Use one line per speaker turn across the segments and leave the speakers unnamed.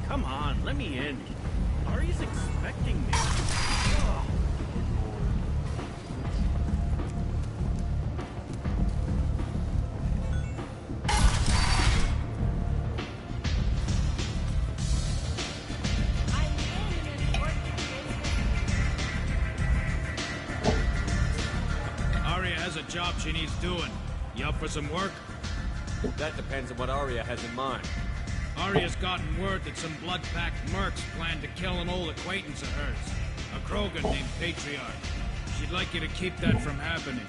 Come on, let me in. Aria's expecting me. Ugh. Aria has a job she needs doing. You up for some work?
That depends on what Aria has in mind.
Aria's gotten word that some blood-packed mercs plan to kill an old acquaintance of hers, a Krogan named Patriarch. She'd like you to keep that from happening.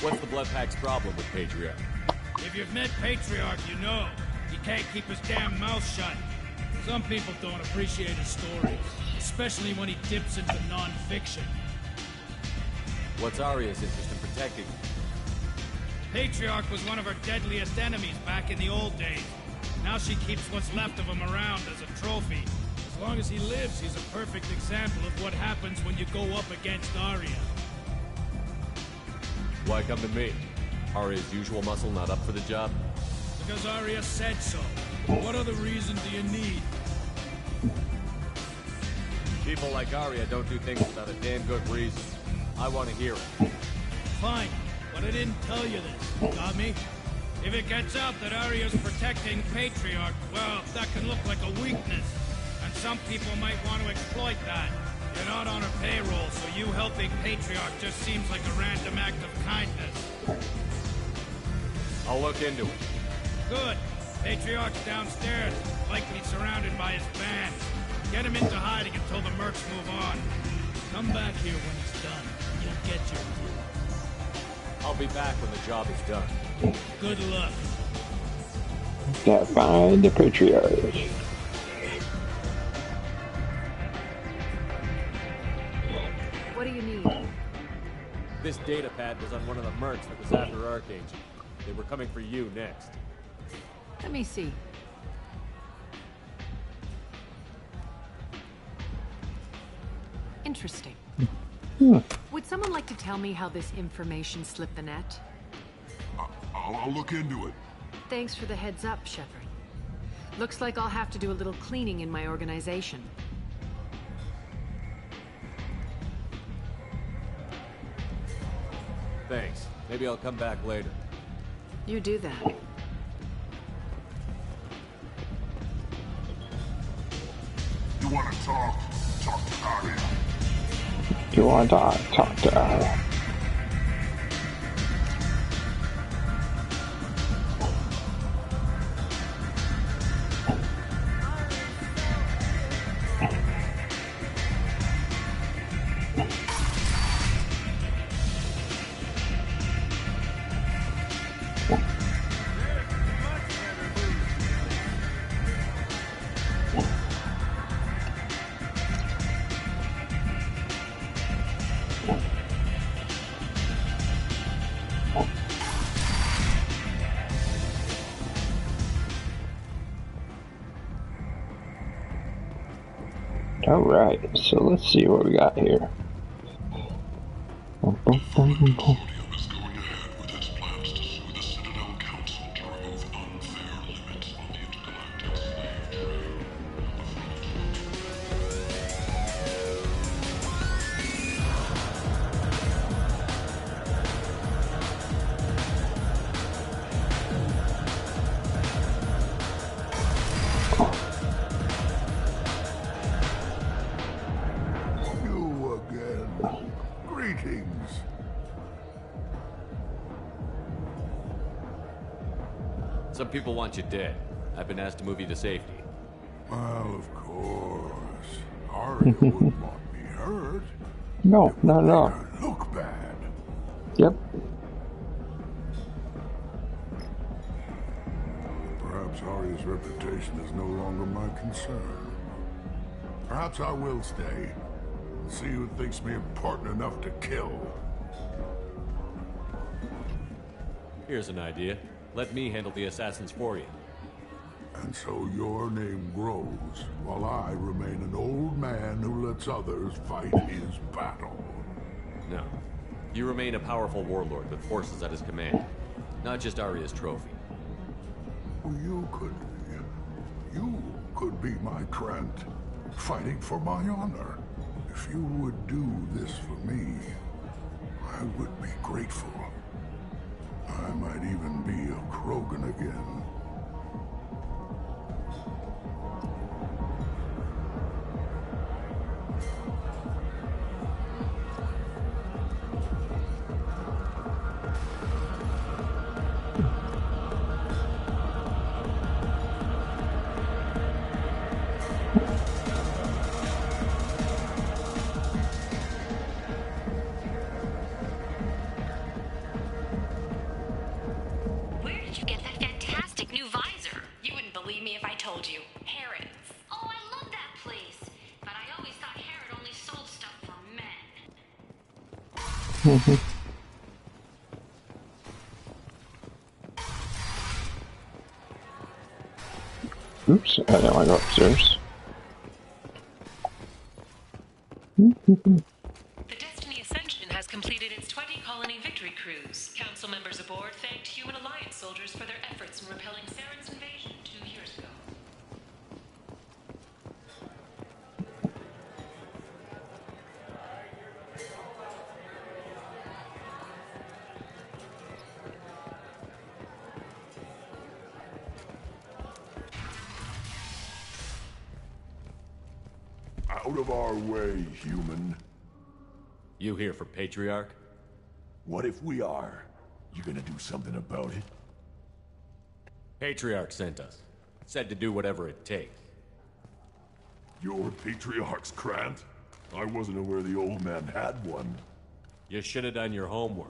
What's the Bloodpack's problem with Patriarch?
If you've met Patriarch, you know. He can't keep his damn mouth shut. Some people don't appreciate his stories, especially when he dips into non-fiction.
What's Aria's interest in protecting you?
Patriarch was one of her deadliest enemies back in the old days. Now she keeps what's left of him around as a trophy. As long as he lives, he's a perfect example of what happens when you go up against Aria.
Why come to me? Aria's usual muscle not up for the job?
Because Aria said so. What other reason do you need?
People like Aria don't do things without a damn good reason. I want to hear it.
Fine. But I didn't tell you this, got me? If it gets out that Aria's protecting Patriarch, well, that can look like a weakness. And some people might want to exploit that. You're not on her payroll, so you helping Patriarch just seems like a random act of kindness.
I'll look into it.
Good. Patriarch's downstairs, likely surrounded by his band. Get him into hiding until the mercs move on. Come back here when it's done. You'll get your due.
I'll be back when the job is done.
Good luck.
Gotta find the Patriarch.
What do you need?
This data pad was on one of the mercs that was after Archangel. They were coming for you next.
Let me see. Interesting. Would someone like to tell me how this information slipped the net?
I'll look into it.
Thanks for the heads up, Shepard. Looks like I'll have to do a little cleaning in my organization.
Thanks. Maybe I'll come back later.
You do that.
You want to talk? Talk to Aria.
You want to talk to Aria? Alright, so let's see what we got here.
Podium is going ahead with its plans to sue the Citadel Council to remove unfair limits on the intergalactic slave trade. You again. Greetings.
Some people want you dead. I've been asked to move you to safety.
Well, of course. Aria wouldn't want me hurt.
No, not at all.
Make her look bad.
Yep.
Perhaps Aria's reputation is no longer my concern. Perhaps I will stay. See who thinks me important enough to kill.
Here's an idea. Let me handle the assassins for you.
And so your name grows, while I remain an old man who lets others fight his battle.
No. You remain a powerful warlord with forces at his command. Not just Aria's trophy.
You could be my Trent, fighting for my honor. If you would do this for me, I would be grateful. I might even be a Krogan again.
Oops, I didn't want to go upstairs.
The Destiny Ascension has completed its 20-colony victory cruise. Council members aboard thanked Human Alliance soldiers for their efforts in repelling Saren's invasion 2 years ago.
Out of our way, human.
You here for Patriarch?
What if we are? You gonna do something about it?
Patriarch sent us. Said to do whatever it takes.
Your Patriarch's Krant? I wasn't aware the old man had one.
You should have done your homework.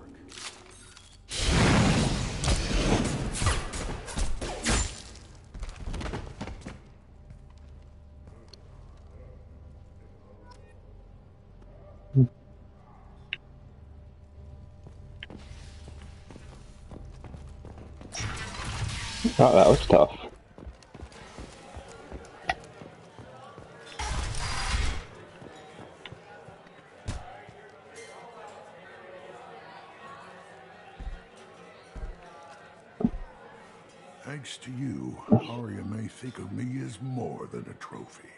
Oh, that was tough.
Thanks to you, Aria may think of me as more than a trophy.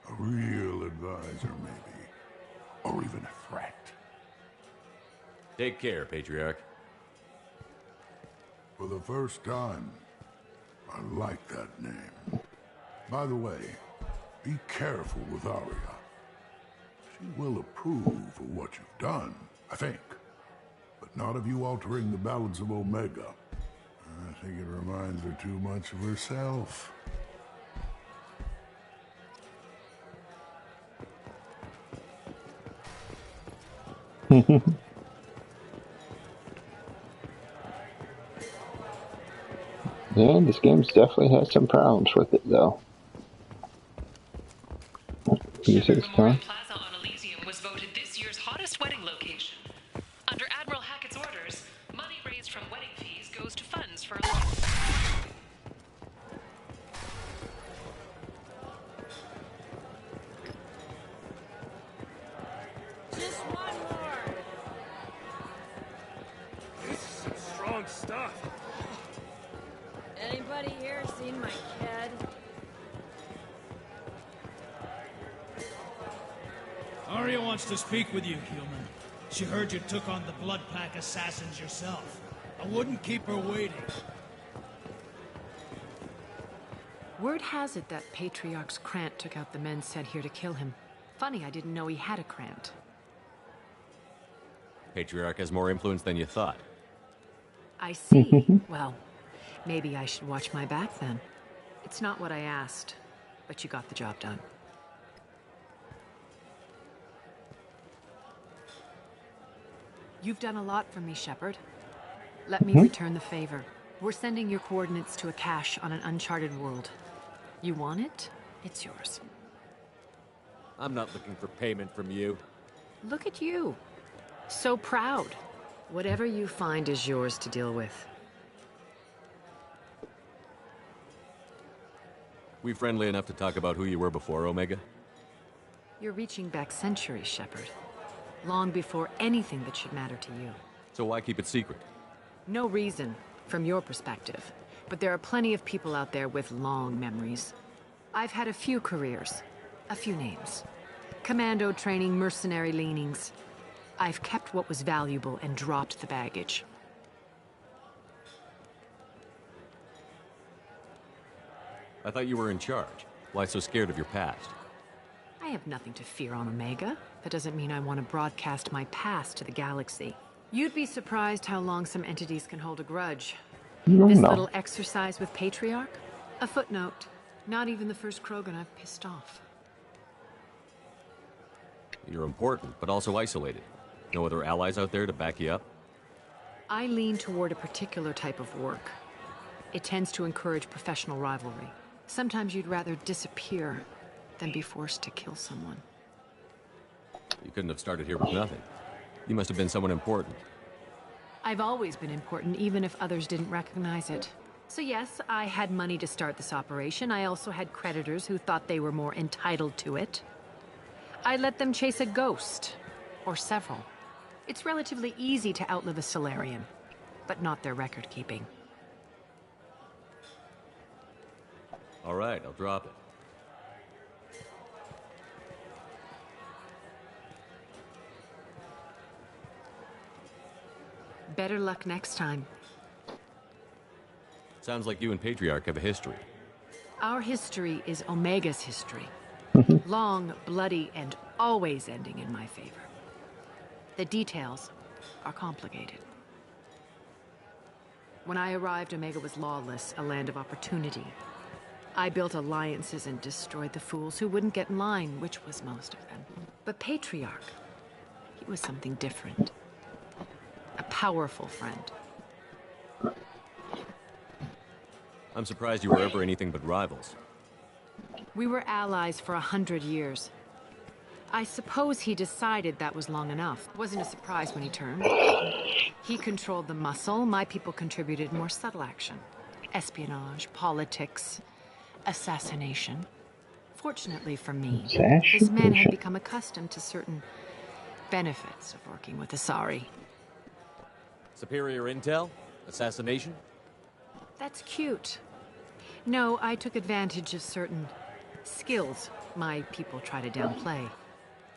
A real advisor, maybe. Or even a threat.
Take care, Patriarch.
For the first time, I like that name. By the way, be careful with Aria. She will approve of what you've done, I think. But not of you altering the balance of Omega. I think it reminds her too much of herself.
Yeah, this game's definitely has some problems with it, though. Music's gone.
Plaza on Elysium was voted this year's hottest wedding location. Under Admiral Hackett's orders, money raised from wedding fees goes to funds for
Just one more. This is some strong stuff.
Anybody here seen my kid?
Aria wants to speak with you, human. She heard you took on the Blood Pack assassins yourself. I wouldn't keep her waiting.
Word has it that Patriarch's Krant took out the men sent here to kill him. Funny, I didn't know he had a Krant.
Patriarch has more influence than you thought.
I see. Well, maybe I should watch my back then. It's not what I asked, but you got the job done. You've done a lot for me, Shepard. Let me return the favor. We're sending your coordinates to a cache on an uncharted world. You want it? It's yours.
I'm not looking for payment from you.
Look at you. So proud. Whatever you find is yours to deal with.
We friendly enough to talk about who you were before, Omega?
You're reaching back centuries, Shepard. Long before anything that should matter to you.
So why keep it secret?
No reason, from your perspective. But there are plenty of people out there with long memories. I've had a few careers, a few names. Commando training, mercenary leanings. I've kept what was valuable and dropped the baggage.
I thought you were in charge. Why so scared of your past?
I have nothing to fear on Omega. That doesn't mean I want to broadcast my past to the galaxy. You'd be surprised how long some entities can hold a grudge. This little exercise with Patriarch? A footnote. Not even the first Krogan I've pissed off.
You're important, but also isolated. No other allies out there to back you up?
I lean toward a particular type of work. It tends to encourage professional rivalry. Sometimes you'd rather disappear than be forced to kill someone.
You couldn't have started here with nothing. You must have been someone important.
I've always been important, even if others didn't recognize it. So yes, I had money to start this operation. I also had creditors who thought they were more entitled to it. I let them chase a ghost, or several. It's relatively easy to outlive a Solarian, but not their record-keeping.
All right, I'll drop it.
Better luck next time.
Sounds like you and Patriarch have a history.
Our history is Omega's history. Long, bloody, and always ending in my favor. The details are complicated. When I arrived, Omega was lawless, a land of opportunity. I built alliances and destroyed the fools who wouldn't get in line, which was most of them. But Patriarch, he was something different. A powerful friend.
I'm surprised you were ever anything but rivals.
We were allies for 100 years. I suppose he decided that was long enough. It wasn't a surprise when he turned. He controlled the muscle, my people contributed more subtle action. Espionage, politics, assassination. Fortunately for me, his men had become accustomed to certain benefits of working with Asari.
Superior intel? Assassination?
That's cute. No, I took advantage of certain skills my people try to downplay.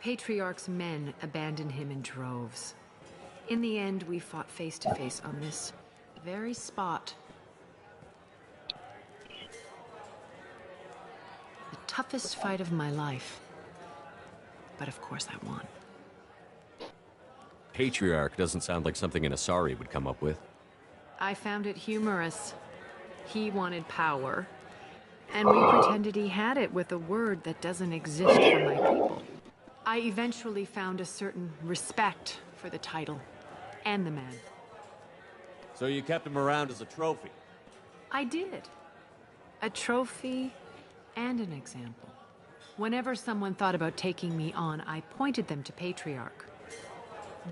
Patriarch's men abandoned him in droves. In the end, we fought face to face on this very spot. The toughest fight of my life. But of course I won.
Patriarch doesn't sound like something an Asari would come up with.
I found it humorous. He wanted power, and we pretended he had it with a word that doesn't exist for my people. I eventually found a certain respect for the title and the man.
So you kept him around as a trophy?
I did. A trophy and an example. Whenever someone thought about taking me on, I pointed them to Patriarch.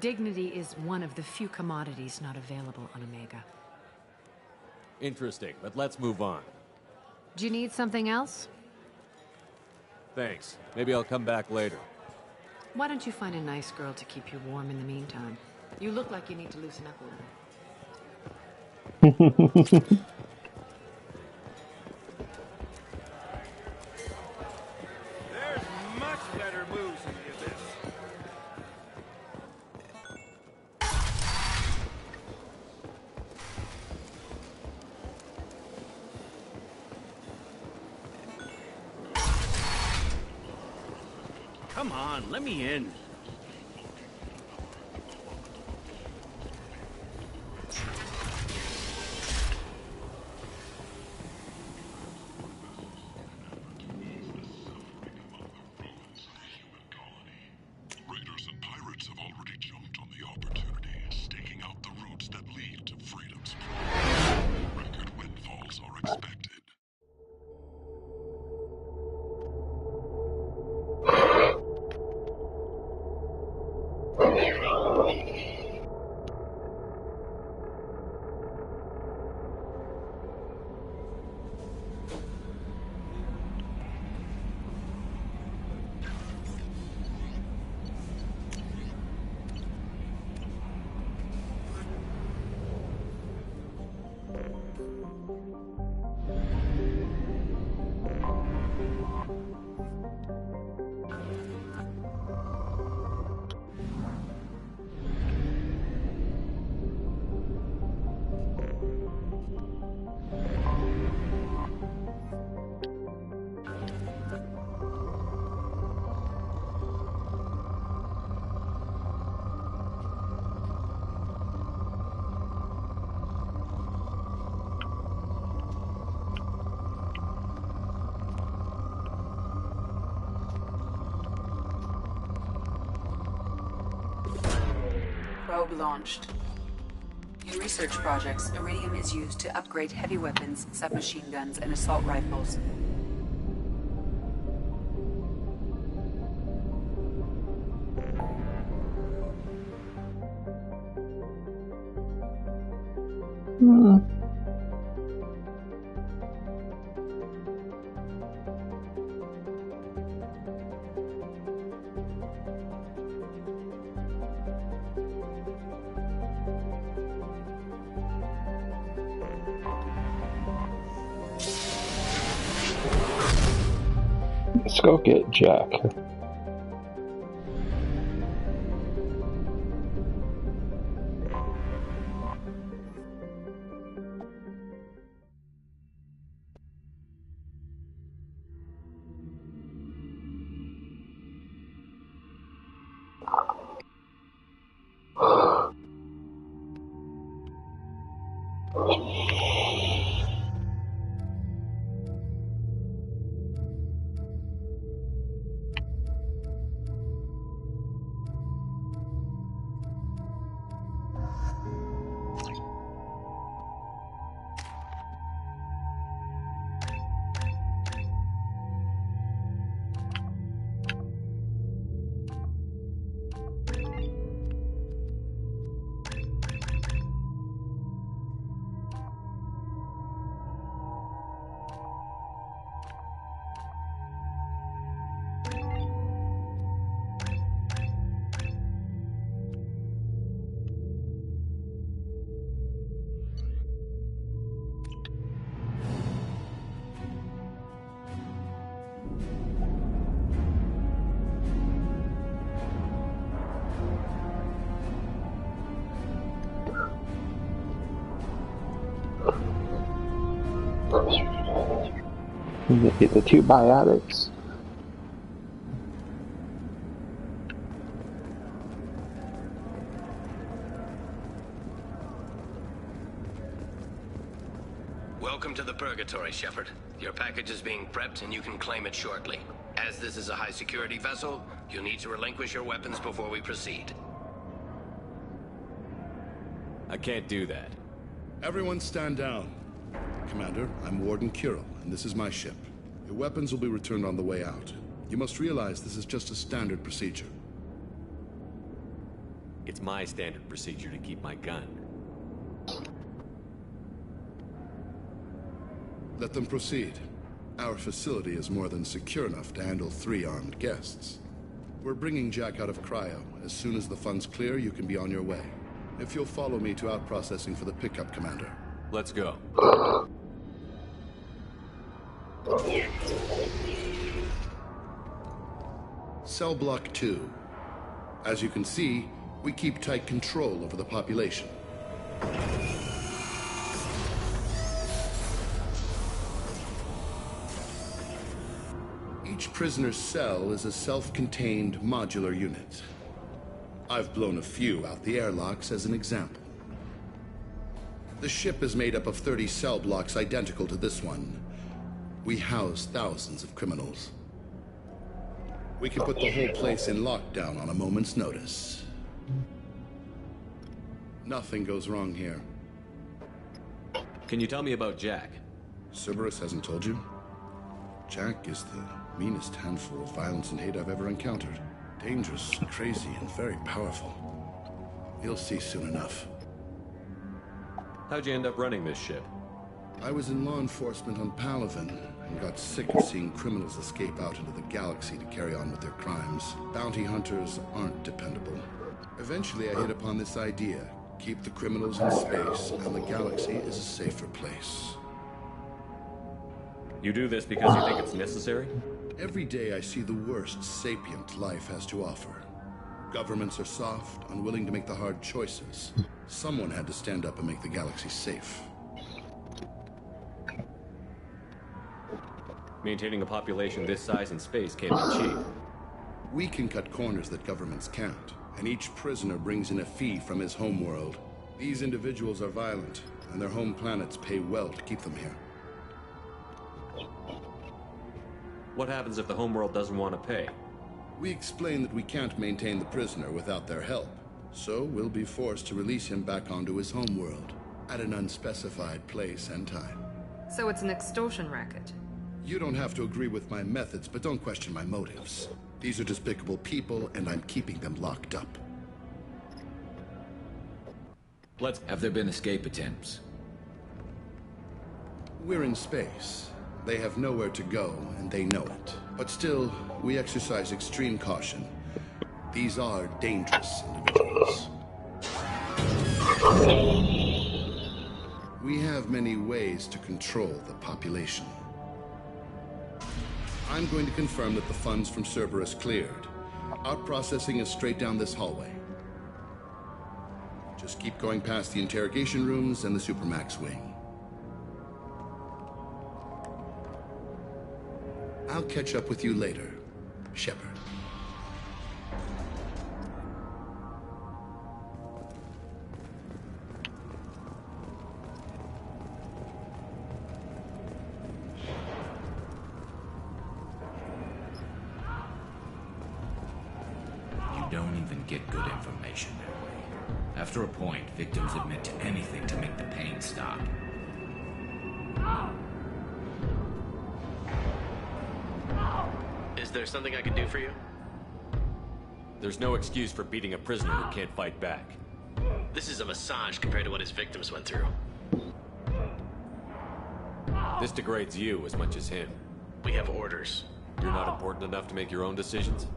Dignity is one of the few commodities not available on Omega.
Interesting, but let's move on.
Do you need something else?
Thanks. Maybe I'll come back later.
Why don't you find a nice girl to keep you warm in the meantime? You look like you need to loosen up a little.
There's much better moves in the abyss. Come on, let me in.
Raiders and pirates have already jumped on the opportunity, staking out the routes that lead to freedom's pride. Record windfalls are expected.
Probe launched. In research projects, iridium is used to upgrade heavy weapons, submachine guns, and assault rifles.
Let's go get Jack. Get the two biotics.
Welcome to the Purgatory, Shepard. Your package is being prepped and you can claim it shortly. As this is a high-security vessel, you'll need to relinquish your weapons before we proceed.
I can't do that.
Everyone stand down. Commander, I'm Warden Kirill, and this is my ship. Your weapons will be returned on the way out. You must realize this is just a standard procedure.
It's my standard procedure to keep my gun.
Let them proceed. Our facility is more than secure enough to handle 3 armed guests. We're bringing Jack out of cryo. As soon as the funds clear, you can be on your way. If you'll follow me to out-processing for the pickup, Commander.
Let's go.
Cell Block 2. As you can see, we keep tight control over the population. Each prisoner's cell is a self-contained modular unit. I've blown a few out the airlocks as an example. The ship is made up of 30 cell blocks identical to this one. We house thousands of criminals. We can put the whole place in lockdown on a moment's notice. Nothing goes wrong here.
Can you tell me about Jack?
Cerberus hasn't told you? Jack is the meanest handful of violence and hate I've ever encountered. Dangerous, crazy, and very powerful. You'll see soon enough.
How'd you end up running this ship?
I was in law enforcement on Palaven and got sick of seeing criminals escape out into the galaxy to carry on with their crimes. Bounty hunters aren't dependable. Eventually I hit upon this idea. Keep the criminals in space, and the galaxy is a safer place.
You do this because you think it's necessary?
Every day I see the worst sapient life has to offer. Governments are soft, unwilling to make the hard choices. Someone had to stand up and make the galaxy safe.
Maintaining a population this size in space can't be cheap.
We can cut corners that governments can't, and each prisoner brings in a fee from his homeworld. These individuals are violent, and their home planets pay well to keep them here.
What happens if the homeworld doesn't want to pay?
We explain that we can't maintain the prisoner without their help, so we'll be forced to release him back onto his homeworld, at an unspecified place and time.
So it's an extortion racket.
You don't have to agree with my methods, but don't question my motives. These are despicable people, and I'm keeping them locked up.
Have there been escape attempts?
We're in space. They have nowhere to go, and they know it. But still, we exercise extreme caution. These are dangerous individuals. We have many ways to control the population. I'm going to confirm that the funds from Cerberus cleared. Out-processing is straight down this hallway. Just keep going past the interrogation rooms and the Supermax wing. I'll catch up with you later, Shepard.
You don't even get good information that way. After a point, victims admit to anything to make the pain stop.
Is there something I can do for you?
There's no excuse for beating a prisoner who can't fight back.
This is a massage compared to what his victims went through.
This degrades you as much as him.
We have orders.
You're not important enough to make your own decisions?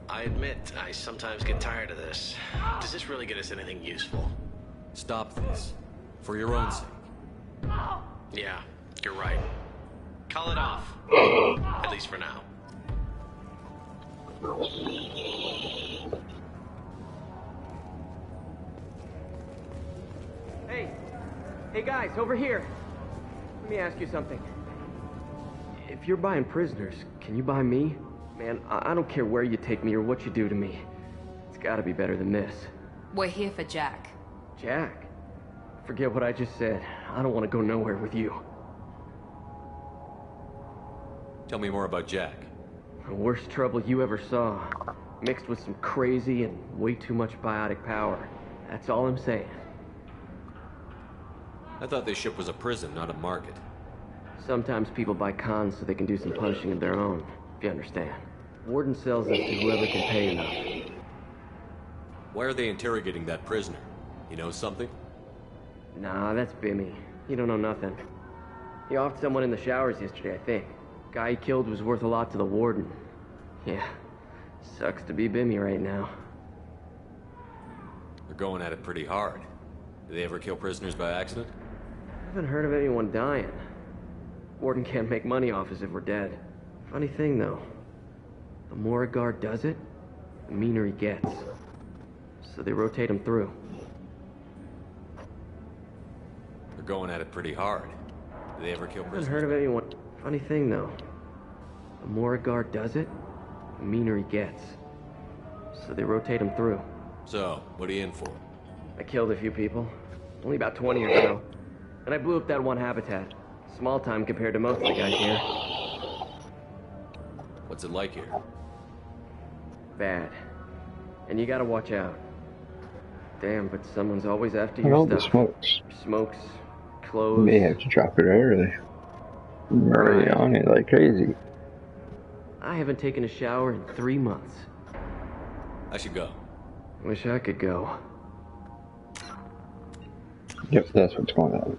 I admit, I sometimes get tired of this. Does this really get us anything useful?
Stop this. For your own sake.
Yeah, you're right. Call it off. At least for now.
Hey guys, over here. Let me ask you something. If you're buying prisoners, can you buy me? Man, I don't care where you take me or what you do to me. It's gotta be better than this.
We're here for Jack.
Jack? Forget what I just said. I don't want to go nowhere with you.
Tell me more about Jack.
The worst trouble you ever saw. Mixed with some crazy and way too much biotic power. That's all I'm saying.
I thought this ship was a prison, not a market.
Sometimes people buy cons so they can do some punishing of their own, if you understand. Warden sells us to whoever can pay enough.
Why are they interrogating that prisoner? You know something?
Nah, that's Bimmy. He don't know nothing. He offed someone in the showers yesterday, I think. Guy he killed was worth a lot to the Warden. Yeah, sucks to be Bimmy right now.
They're going at it pretty hard. Do they ever kill prisoners by accident?
I haven't heard of anyone dying. Warden can't make money off us if we're dead. Funny thing, though. The more a guard does it, the meaner he gets. So they rotate him through.
They're going at it pretty hard. Do they ever kill prisoners?
I haven't heard of anyone... Funny thing, though. The more a guard does it, the meaner he gets. So they rotate him through.
So, what are you in for?
I killed a few people. Only about 20 or so. And I blew up that one habitat. Small time compared to most of the guys here.
What's it like here?
Bad. And you gotta watch out. Damn, but someone's always after
And
your
all the
stuff.
smokes.
Smokes,
You
clothes.
may have to drop it early. Already on it like crazy.
I haven't taken a shower in 3 months.
I should go.
Wish I could go.
Yep, that's what's going on.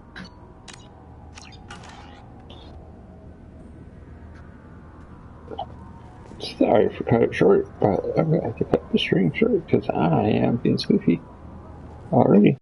Sorry for cut it short, but I'm going to have to cut the stream short because I am being sleepy already.